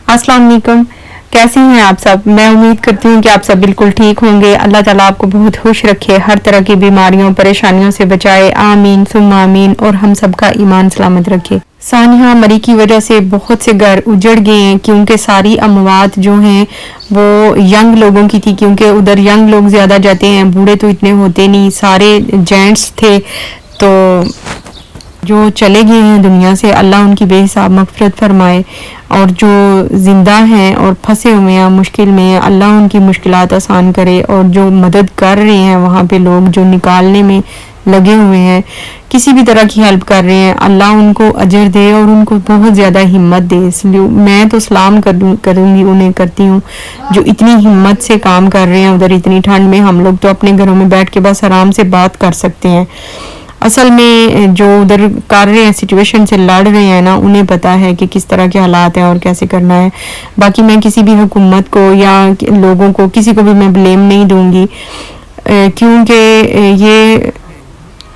अस्सलाम वालेकुम। कैसी हैं आप सब? मैं उम्मीद करती हूँ कि आप सब बिल्कुल ठीक होंगे। अल्लाह ताला आपको बहुत खुश रखे, हर तरह की बीमारियों परेशानियों से बचाए, आमीन सुम्मा आमीन, और हम सबका ईमान सलामत रखे। सानिया मरी की वजह से बहुत से घर उजड़ गए हैं, क्योंकि सारी अमवात जो हैं वो यंग लोगों की थी, क्योंकि उधर यंग लोग ज़्यादा जाते हैं, बूढ़े तो इतने होते नहीं, सारे जेंट्स थे। तो जो चले गए हैं दुनिया से, अल्लाह उनकी बेहिसाब मग़फ़िरत फरमाए, और जो ज़िंदा हैं और फंसे हुए हैं मुश्किल में, अल्लाह उनकी मुश्किलात आसान करे, और जो मदद कर रहे हैं वहाँ पे लोग जो निकालने में लगे हुए हैं, किसी भी तरह की हेल्प कर रहे हैं, अल्लाह उनको अजर दे और उनको बहुत ज़्यादा हिम्मत दे। इसलिए मैं तो सलाम करूँगी उन्हें, करती हूँ जो इतनी हिम्मत से काम कर रहे हैं उधर इतनी ठंड में। हम लोग तो अपने घरों में बैठ के बस आराम से बात कर सकते हैं। असल में जो उधर कर रहे हैं, सिचुएशन से लड़ रहे हैं ना, उन्हें पता है कि किस तरह के हालात हैं और कैसे करना है। बाकी मैं किसी भी हुकूमत को या लोगों को, किसी को भी मैं ब्लेम नहीं दूंगी, क्योंकि ये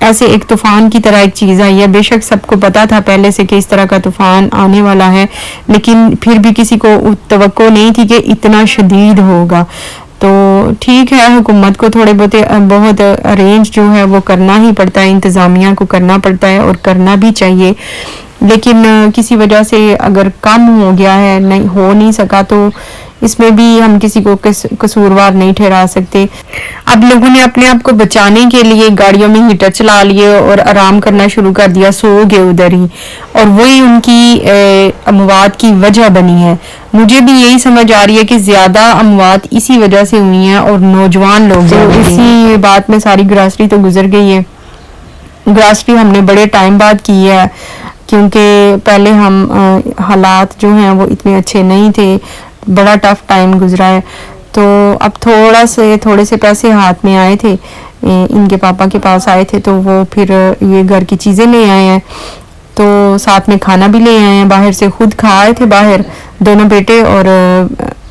ऐसे एक तूफान की तरह एक चीज़ आई है। बेशक सबको पता था पहले से कि इस तरह का तूफान आने वाला है, लेकिन फिर भी किसी को तवक्को नहीं थी कि इतना शदीद होगा। तो ठीक है, हुकूमत को थोड़े बहुत अरेंज जो है वो करना ही पड़ता है, इंतज़ामिया को करना पड़ता है और करना भी चाहिए। लेकिन किसी वजह से अगर कम हो गया है, नहीं हो नहीं सका, तो इसमें भी हम किसी को कसूरवार नहीं ठहरा सकते। अब लोगों ने अपने आप को बचाने के लिए गाड़ियों में हीटर चला लिए और आराम करना शुरू कर दिया, सो गए उधर ही, और वही उनकी अमवात की वजह बनी है। मुझे भी यही समझ आ रही है कि ज्यादा अमवात इसी वजह से हुई हैं, और नौजवान लोग, तो इसी बात में सारी ग्रासरी तो गुजर गई है। ग्रासरी हमने बड़े टाइम बाद की है, क्योंकि पहले हम हालात जो हैं वो इतने अच्छे नहीं थे, बड़ा टफ टाइम गुजरा है। तो अब थोड़े से पैसे हाथ में आए थे, इनके पापा के पास आए थे, तो वो फिर ये घर की चीज़ें ले आए हैं, तो साथ में खाना भी ले आए हैं। बाहर से खुद खा आए थे, बाहर दोनों बेटे और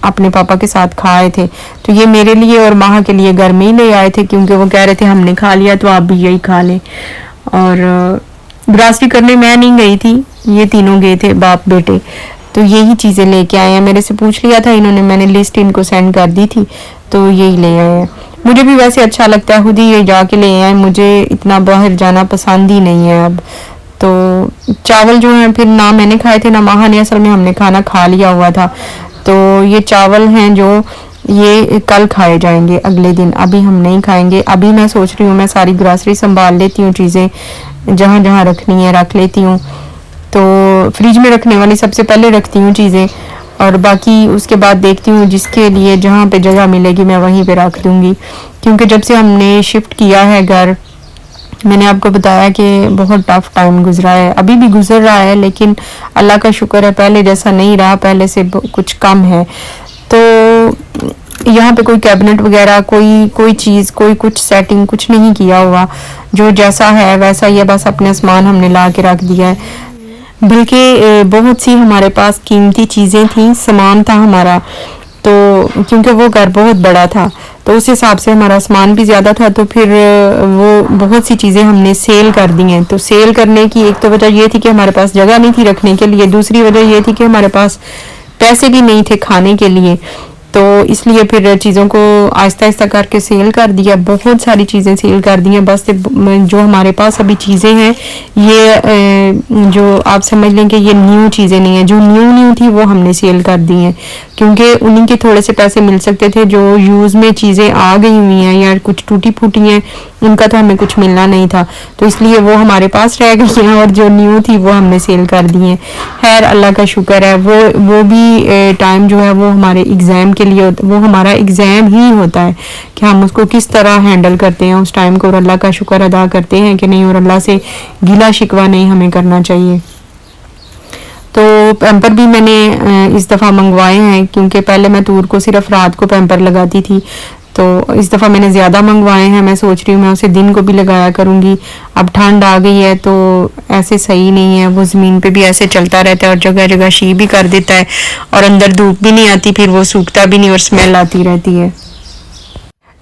अपने पापा के साथ खा आए थे। तो ये मेरे लिए और माह के लिए घर में ही ले आए थे, क्योंकि वो कह रहे थे हमने खा लिया तो आप भी यही खा लें। और ग्रासरी करने मैं नहीं गई थी, ये तीनों गए थे, बाप बेटे, तो यही चीज़ें लेके आए हैं। मेरे से पूछ लिया था इन्होंने, मैंने लिस्ट इनको सेंड कर दी थी, तो यही ले आए हैं। मुझे भी वैसे अच्छा लगता है खुद ही ये जाके ले आए, मुझे इतना बाहर जाना पसंद ही नहीं है अब। तो चावल जो है फिर ना मैंने खाए थे ना माहा ने, असल में हमने खाना खा लिया हुआ था। तो ये चावल हैं जो ये कल खाए जाएंगे, अगले दिन, अभी हम नहीं खाएंगे। अभी मैं सोच रही हूँ मैं सारी ग्रासरी संभाल लेती हूँ, चीज़ें जहाँ जहाँ रखनी है रख लेती हूँ। तो फ्रिज में रखने वाली सबसे पहले रखती हूँ चीज़ें, और बाकी उसके बाद देखती हूँ जिसके लिए जहाँ पे जगह मिलेगी मैं वहीं पे रख दूँगी। क्योंकि जब से हमने शिफ्ट किया है घर, मैंने आपको बताया कि बहुत टफ टाइम गुजरा है, अभी भी गुजर रहा है, लेकिन अल्लाह का शुक्र है पहले जैसा नहीं रहा, पहले से कुछ कम है। तो यहाँ पे कोई कैबिनेट वगैरह, कोई चीज़, कोई कुछ सेटिंग कुछ नहीं किया हुआ, जो जैसा है वैसा ही है, बस अपने सामान हमने ला के रख दिया है। बल्कि बहुत सी हमारे पास कीमती चीज़ें थी, सामान था हमारा, तो क्योंकि वो घर बहुत बड़ा था तो उस हिसाब से हमारा सामान भी ज़्यादा था, तो फिर वो बहुत सी चीज़ें हमने सेल कर दी हैं। तो सेल करने की एक तो वजह ये थी कि हमारे पास जगह नहीं थी रखने के लिए, दूसरी वजह ये थी कि हमारे पास पैसे भी नहीं थे खाने के लिए, तो इसलिए फिर चीज़ों को आहिस्ता आहिस्ता करके सेल कर दिया। बहुत सारी चीज़ें सेल कर दी हैं। बस जो हमारे पास अभी चीज़ें हैं, ये जो आप समझ लें कि ये न्यू चीज़ें नहीं हैं, जो न्यू थी वो हमने सेल कर दी हैं, क्योंकि उन्हीं के थोड़े से पैसे मिल सकते थे। जो यूज़ में चीज़ें आ गई हुई हैं या कुछ टूटी फूटी हैं, उनका तो हमें कुछ मिलना नहीं था, तो इसलिए वो हमारे पास रह गई हैं, और जो न्यू थी वो हमने सेल कर दी हैं। खैर अल्लाह का शुक्र है, वो भी टाइम जो है वो हमारे एग्ज़ाम के लिए, वो हमारा एग्ज़ाम ही होता है कि हम उसको किस तरह हैंडल करते हैं उस टाइम को, और अल्लाह का शुक्र अदा करते हैं कि नहीं, और अल्लाह से गिला शिकवा नहीं हमें करना चाहिए। तो पैम्पर भी मैंने इस दफ़ा मंगवाए हैं, क्योंकि पहले मैं तूर को सिर्फ रात को पैम्पर लगाती थी, तो इस दफ़ा मैंने ज़्यादा मंगवाए हैं। मैं सोच रही हूँ मैं उसे दिन को भी लगाया करूँगी। अब ठंड आ गई है तो ऐसे सही नहीं है, वो ज़मीन पे भी ऐसे चलता रहता है और जगह जगह शी भी कर देता है, और अंदर धूप भी नहीं आती, फिर वो सूखता भी नहीं और स्मेल आती रहती है।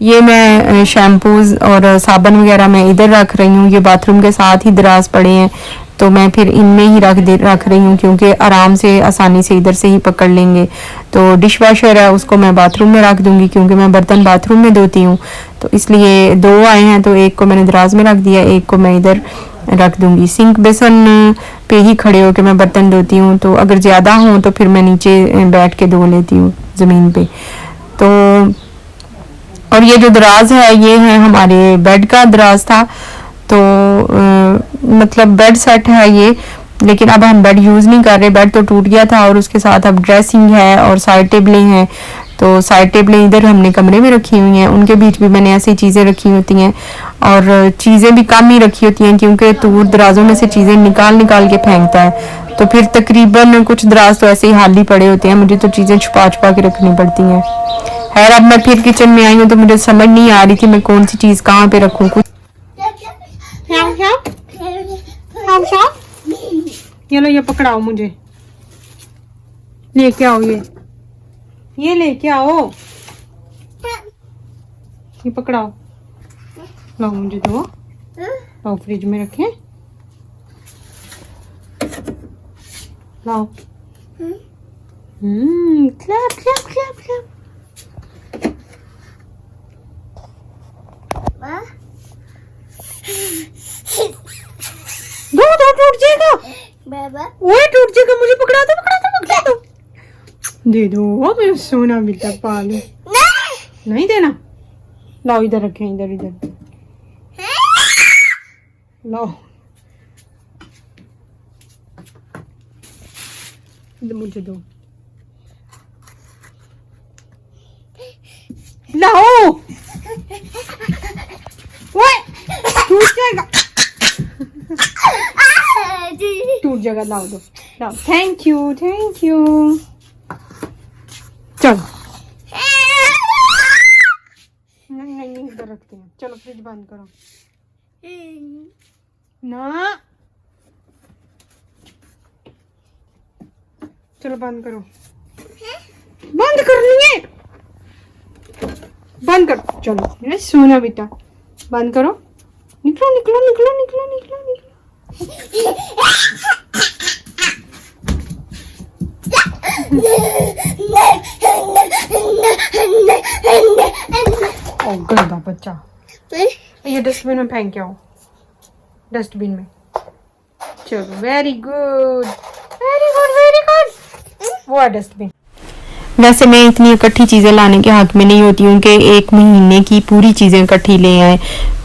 ये मैं शैम्पूज और साबुन वगैरह मैं इधर रख रही हूँ। ये बाथरूम के साथ ही दराज पड़े हैं तो मैं फिर इनमें ही रख रही हूँ क्योंकि आराम से आसानी से इधर से ही पकड़ लेंगे। तो डिश वॉशर है उसको मैं बाथरूम में रख दूंगी क्योंकि मैं बर्तन बाथरूम में धोती हूँ, तो इसलिए दो आए हैं तो एक को मैंने दराज में रख दिया, एक को मैं इधर रख दूंगी। सिंक बेसन पे ही खड़े होकर मैं बर्तन धोती हूँ, तो अगर ज़्यादा हो तो फिर मैं नीचे बैठ के धो लेती हूँ ज़मीन पे। तो और ये जो दराज है ये है हमारे बेड का दराज था, तो मतलब बेड सेट है ये, लेकिन अब हम बेड यूज़ नहीं कर रहे, बेड तो टूट गया था और उसके साथ अब ड्रेसिंग है और साइड टेबलें हैं। तो साइड टेबलें इधर हमने कमरे में रखी हुई हैं, उनके बीच भी मैंने ऐसी चीज़ें रखी होती हैं और चीज़ें भी कम ही रखी होती हैं क्योंकि तूर दराजों में से चीज़ें निकाल निकाल के फेंकता है, तो फिर तकरीबन कुछ दराज तो ऐसे ही खाली पड़े होते हैं, मुझे तो चीज़ें छुपा छुपा के रखनी पड़ती हैं। खैर अब मैं फिर किचन में आई हूँ तो मुझे समझ नहीं आ रही थी मैं कौन सी चीज़ कहाँ पे रखूँ। कुछ ये लो, ये पकड़ाओ, मुझे लेके आओ, ये लेके आओ, ये पकड़ाओ, लाओ मुझे दो, लाओ फ्रिज में रखें, लाओ। Clap clap clap clap. दो टूट जाएगा, ओए टूट जाएगा, मुझे पकड़ा दो दे दो, मैं सोना बेटा पालू। नहीं देना, लाओ इधर रखें, इधर लाओ, मुझे दो, लाओ, ओए टूट जाएगा, टूट जाएगा, लाओ दो, लाओ, थैंक यू चलो। नहीं इधर रखते हैं, चलो फ्रिज बंद करो ना, चलो बंद करो, बंद करनी है, बंद करो, चलो मेरा सोना बेटा बंद करो, निकलो निकलो निकलो निकलो निकलो निकलो। ओ गंदा बच्चा, ये डस्टबिन में फेंक के आओ, डस्टबिन में, चलो very good very good very good, वो है डस्टबिन। वैसे मैं इतनी इकट्ठी चीज़ें लाने के हक में नहीं होती हूँ कि एक महीने की पूरी चीज़ें इकट्ठी ले आए,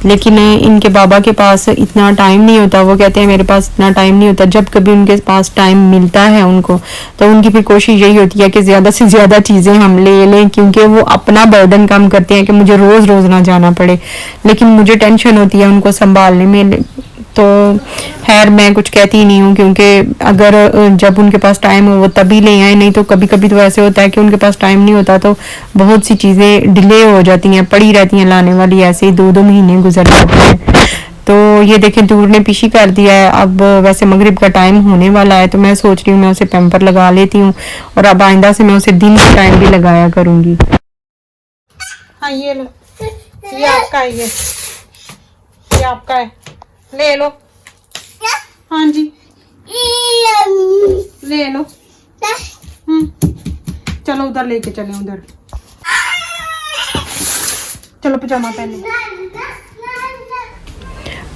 लेकिन इनके बाबा के पास इतना टाइम नहीं होता, वो कहते हैं मेरे पास इतना टाइम नहीं होता। जब कभी उनके पास टाइम मिलता है उनको, तो उनकी फिर कोशिश यही होती है कि ज़्यादा से ज़्यादा चीज़ें हम ले लें, क्योंकि वो अपना बर्डन कम करते हैं कि मुझे रोज़ रोज़ ना जाना पड़े, लेकिन मुझे टेंशन होती है उनको संभालने में। तो खैर मैं कुछ कहती ही नहीं हूँ, क्योंकि अगर जब उनके पास टाइम हो वो तभी ले आए, नहीं तो कभी कभी तो ऐसे होता है कि उनके पास टाइम नहीं होता तो बहुत सी चीज़ें डिले हो जाती हैं, पड़ी रहती हैं लाने वाली, ऐसे ही 2-2 महीने गुजर जाते हैं। तो ये देखें दूर ने पीछी कर दिया है। अब वैसे मगरिब का टाइम होने वाला है, तो मैं सोच रही हूँ मैं उसे पैम्पर लगा लेती हूँ, और अब आइंदा से मैं उसे दिन के टाइम भी लगाया करूँगी। हाँ ये लो, ये आपका है, ये आपका है, ले लो। हाँ जी ले लो। चलो उधर लेके चले, उधर चलो पजामा पहने।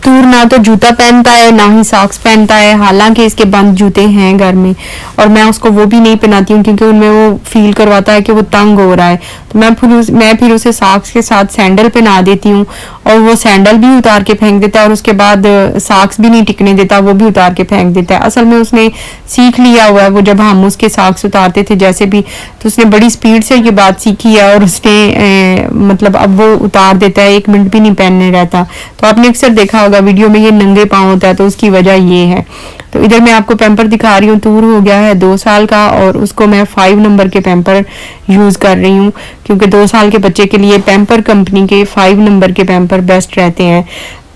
तूर ना तो जूता पहनता है ना ही सॉक्स पहनता है, हालांकि इसके बंद जूते हैं घर में, और मैं उसको वो भी नहीं पहनाती हूँ क्योंकि उनमें वो फील करवाता है कि वो तंग हो रहा है। तो मैं फिर उसे सॉक्स के साथ सैंडल पहना देती हूँ, और वो सैंडल भी उतार के फेंक देता है, और उसके बाद सॉक्स भी नहीं टिकने देता, वो भी उतार के फेंक देता है। असल में उसने सीख लिया हुआ है, वो जब हम उसके सॉक्स उतारते थे जैसे भी, तो उसने बड़ी स्पीड से ये बात सीखी है, और उसने मतलब अब वो उतार देता है, 1 मिनट भी नहीं पहनने रहता। तो आपने अक्सर देखा होगा वीडियो में ये नंगे पाँव होता है, तो उसकी वजह ये है। तो इधर मैं आपको पैम्पर दिखा रही हूँ। तूर हो गया है 2 साल का, और उसको मैं 5 नंबर के पैम्पर यूज़ कर रही हूँ, क्योंकि 2 साल के बच्चे के लिए पैम्पर कंपनी के 5 नंबर के पैम्पर बेस्ट रहते हैं।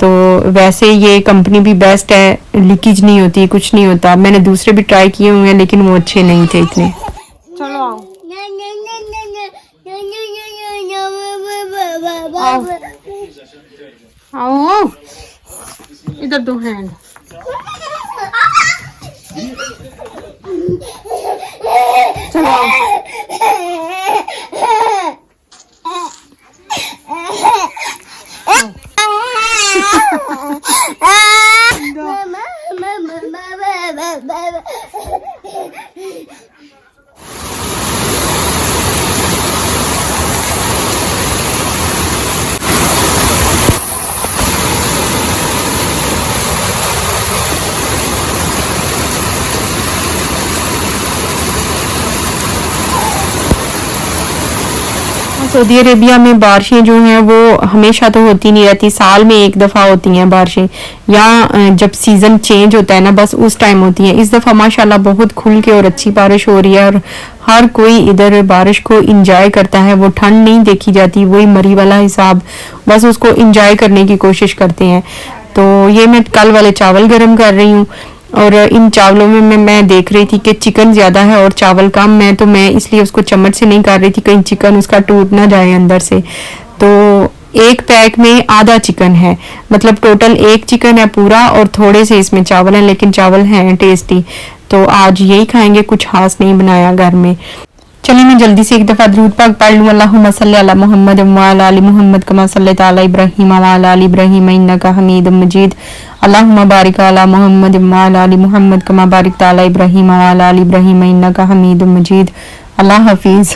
तो वैसे ये कंपनी भी बेस्ट है, लीकेज नहीं होती, कुछ नहीं होता। मैंने दूसरे भी ट्राई किए हुए हैं लेकिन वो अच्छे नहीं थे इतने। चलो आओ आओ इधर दो हैंड। चलो सऊदी अरेबिया में बारिशें जो हैं वो हमेशा तो होती नहीं रहती, साल में एक दफ़ा होती हैं बारिशें, या जब सीज़न चेंज होता है ना बस उस टाइम होती हैं। इस दफ़ा माशाल्लाह बहुत खुल के और अच्छी बारिश हो रही है और हर कोई इधर बारिश को इंजॉय करता है। वो ठंड नहीं देखी जाती, वही मरी वाला हिसाब, बस उसको इंजॉय करने की कोशिश करते हैं। तो ये मैं कल वाले चावल गर्म कर रही हूँ और इन चावलों में मैं देख रही थी कि चिकन ज़्यादा है और चावल कम है, तो मैं इसलिए उसको चम्मच से नहीं कर रही थी, कहीं चिकन उसका टूट ना जाए अंदर से। तो एक पैक में आधा चिकन है, मतलब टोटल एक चिकन है पूरा और थोड़े से इसमें चावल हैं, लेकिन चावल हैं टेस्टी। तो आज यही खाएंगे, कुछ खास नहीं बनाया घर में। चलिए मैं जल्दी से एक दफ़ा दरूद पाक पढ़ लूँ। अल्लाहुम्मा सल्ली अला मुहम्मद व अला आलि मुहम्मद कमा सल्लैता अला इब्राहीम व अला आलि इब्राहीम इन्नका हमीदुम मजीद। अल्लाहुम्मा बारिक अला मुहम्मद व अला आलि मुहम्मद कमा बारिकता अला इब्राहीम व अला आलि इब्राहीम इन्नका हमीदुम मजीद। अल्लाह हाफिज़।